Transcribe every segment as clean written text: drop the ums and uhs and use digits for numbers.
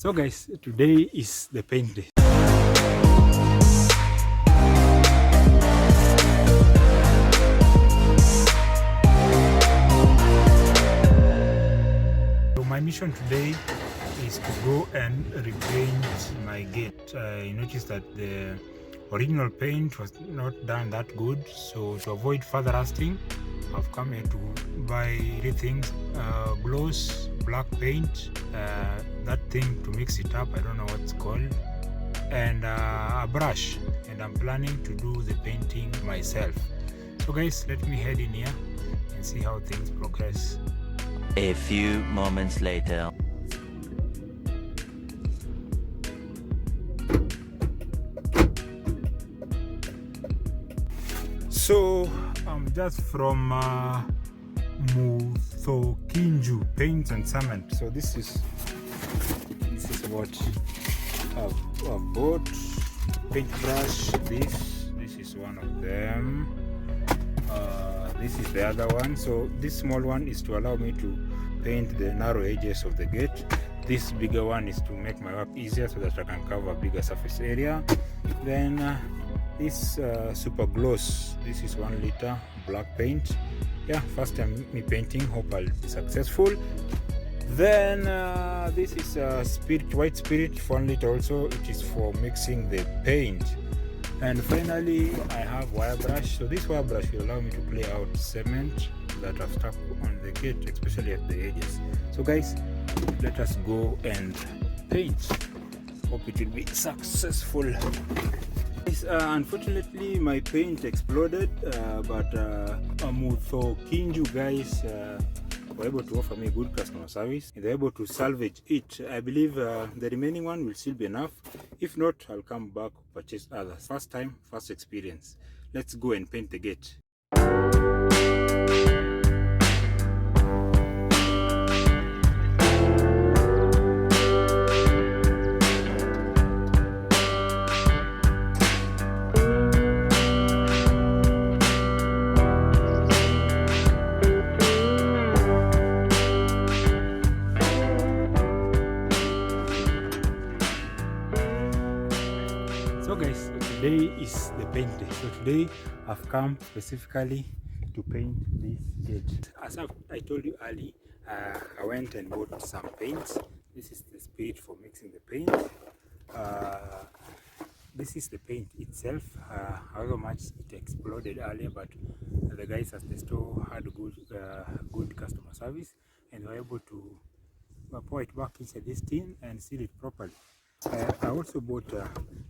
So guys, today is the paint day. So my mission today is to go and repaint my gate. I noticed that the original paint was not done that good, so to avoid further rusting, I've come here to buy 3 things: gloss, black paint, that thing to mix it up, I don't know what it's called, and a brush, and I'm planning to do the painting myself. So guys, let me head in here and see how things progress. A few moments later. So I'm just from Muthokinju Paints and Cement. So this is what I've bought. Paintbrush. This is one of them. This is the other one. So this small one is to allow me to paint the narrow edges of the gate. This bigger one is to make my work easier so that I can cover a bigger surface area. Then this super gloss, this is 1 liter black paint. Yeah, first time me painting, hope I'll be successful. Then this is white spirit, 1 liter also. It is for mixing the paint. And finally I have wire brush. So this wire brush will allow me to clear out cement that I've stuck on the gate, especially at the edges. So guys, let us go and paint. Hope it will be successful. Unfortunately my paint exploded, but Muthokinju guys were able to offer me good customer service. They're able to salvage it. I believe the remaining one will still be enough. If not, I'll come back to purchase others. First time, first experience. Let's go and paint the gate. So guys, today is the paint day. So today I've come specifically to paint this gate. As I told you earlier, I went and bought some paints. This is the spirit for mixing the paint. This is the paint itself. However much it exploded earlier, but the guys at the store had good customer service, and were able to pour it back inside this tin and seal it properly. I also bought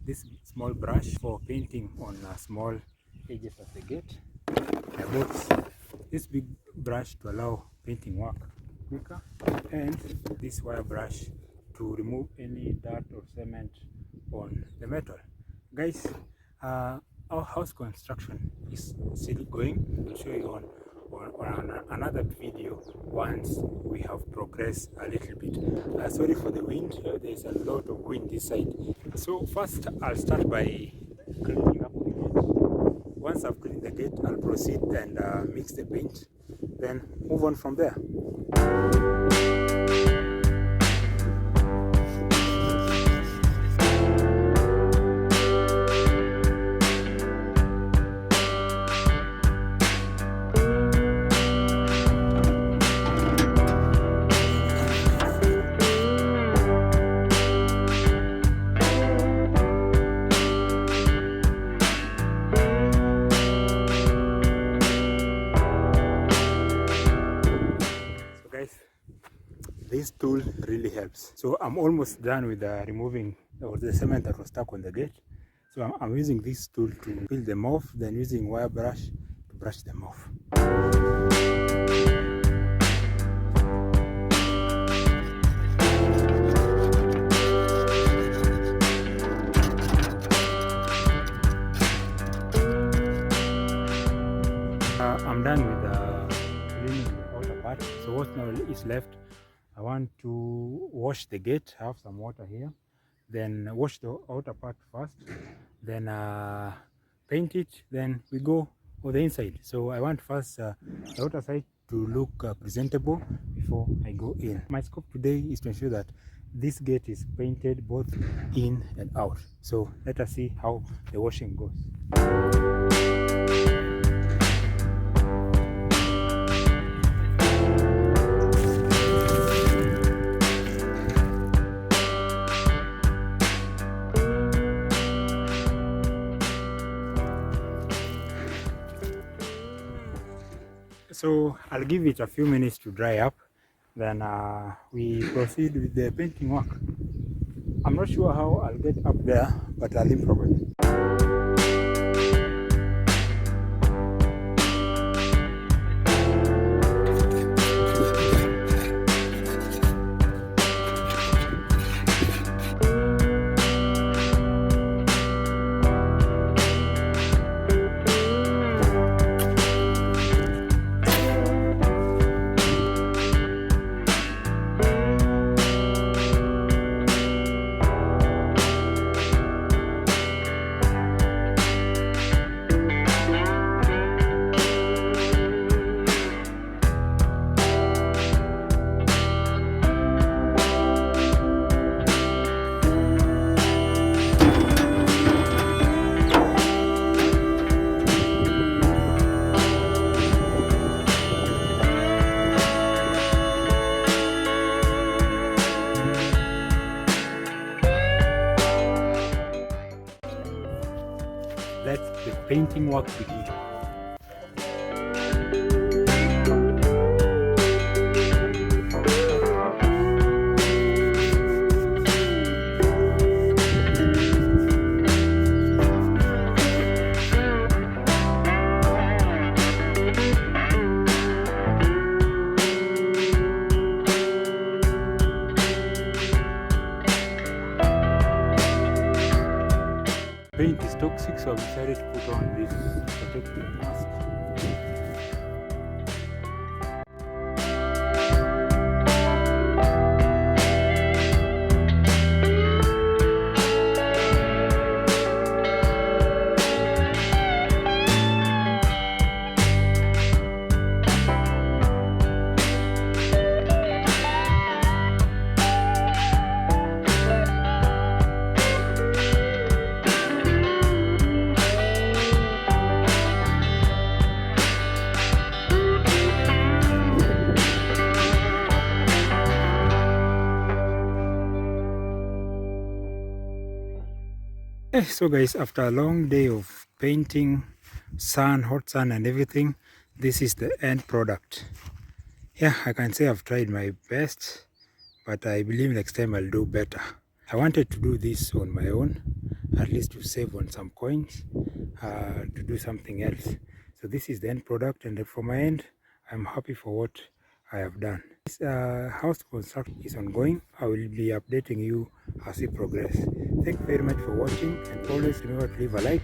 this small brush for painting on small edges of the gate. I bought this big brush to allow painting work quicker, and this wire brush to remove any dirt or cement on the metal. Guys, our house construction is still going. I'll show you on another video once we have progressed a little bit. Sorry for the wind, there's a lot of wind this side. So first I'll start by cleaning up the gate. Once I've cleaned the gate, I'll proceed and mix the paint, then move on from there. This tool really helps. So I'm almost done with removing the cement that was stuck on the gate. So I'm using this tool to peel them off, then using wire brush to brush them off. I'm done with cleaning the outer part. So what now is left, I want to wash the gate. I have some water here. Then wash the outer part first, then paint it, then we go on the inside. So I want first the outer side to look presentable before I go in. My scope today is to ensure that this gate is painted both in and out. So let us see how the washing goes. So I'll give it a few minutes to dry up, then we proceed with the painting work. I'm not sure how I'll get up there, but I'll improvise. Let the painting work begin. Paint is toxic, so I decided to put on this protective mask. So guys, after a long day of painting, sun, hot sun and everything, this is the end product. Yeah, I can say I've tried my best, but I believe next time I'll do better. I wanted to do this on my own, at least to save on some coins, to do something else. So this is the end product, and from my end, I'm happy for what I have done. This house construction is ongoing. I will be updating you as we progress. Thank you very much for watching, and always remember to leave a like,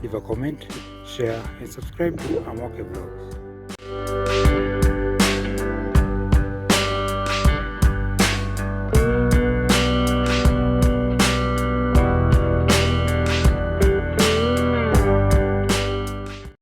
leave a comment, share and subscribe to Amoke Vlogs.